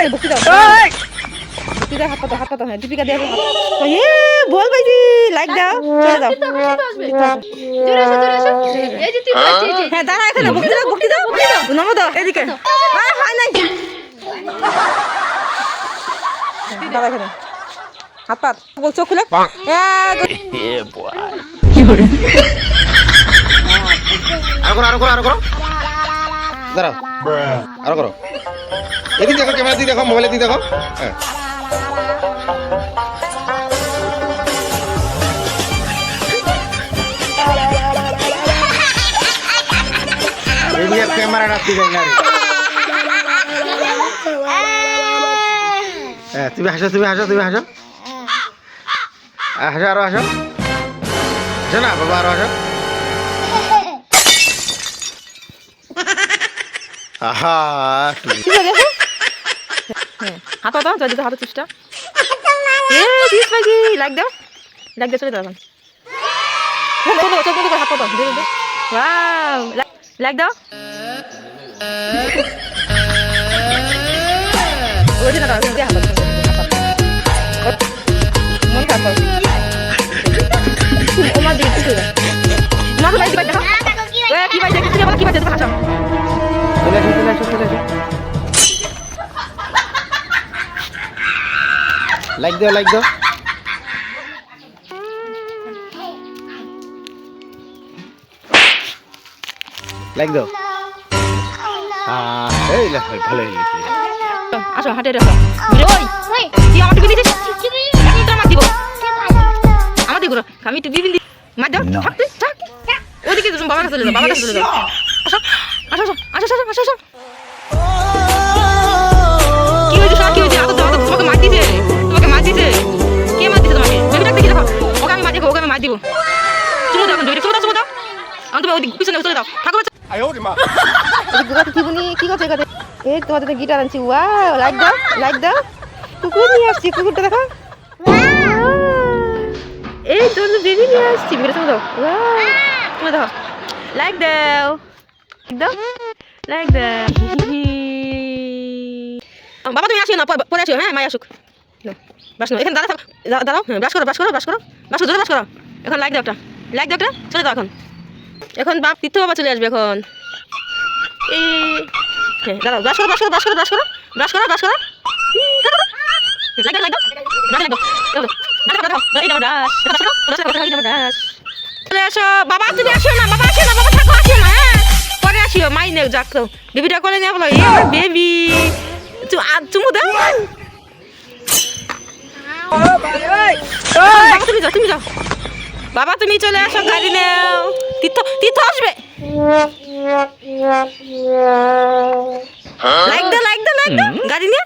এখানে ভক্তি দাও ভক্তি দাও হাত পাতো হ্যাঁ দীপিকা দিয়ে বল ভাইজি লাইক দাও চলে দাও হ্যাঁ দাঁড়া এখানে ভক্তি দাও নমো দাও এদিকে হয় নাই দাঁড়া এখানে হাত পাত চোখ খুলে আরো করো দাঁড়াও আরো করো এদিকে দেখো ক্যামেরা দিয়ে দেখো মোবাইলে দিয়ে দেখো হ্যাঁ ক্যামেরা রাখতে যাই না হ্যাঁ তুমি হাসো আরো হাসো না বাবা আরো হাসো আহা হাত দাও যদি হাতে চেষ্টা লাইক দাও চলে দাও হাত দাও লাইক দাও মন খারাপ ওমার দিকে দেখো কি পাইছে ভাষা চলে আসো লাইক দাও এই ভালো আসো হাটে আসো তুই আমার টিভি দিছিস আমার দিব আমার দিব আমি টিভি দিই মার দাও থাক ওদিকে তুমি বাবার কাছে চলে যাও আসো কি হয়েছে তোমাকে মার দিছে কে মার দিছে তোমাকে বেবিটা দেখি দেখো ওকে আমি মার দিব চুমো দাও চুমো দাও আমি তুমি ওদিকে পিছনে চলে দাও থাকো কি করছে এই তোমাদের গিটার আনছি ওয়াও লাইক দাও কুকুর নিয়ে আসছি কুকুরটা দেখো এই তোর বেবি নিয়ে আসছি বেটা তুমি দাও তুমি দাও লাইক দাও বাবা তুমি আসিও না পরে আসিও হ্যাঁ মাই আসুক বাস না এখানে দাঁড়াও হ্যাঁ ব্রাশ করো এখন লাইক দাও একটা চলে দাও এখন বাপ তীর্থ বাবা চলে আসবে এখন এই হ্যাঁ দাঁড়াও ব্রাশ করো চলে আসো বাবা তুমি আসিও না বাবা থাকো আসিও না হ্যাঁ পরে আসিও মাই নে যাক তো বেবিটা করে নিয়ে বলো এই আমার বেবি চুমু দাও তুমি যাও বাবা তুমি চলে আসো গাড়ি নেও তীর্থ আসবে লাইক দাও গাড়ি নিয়ে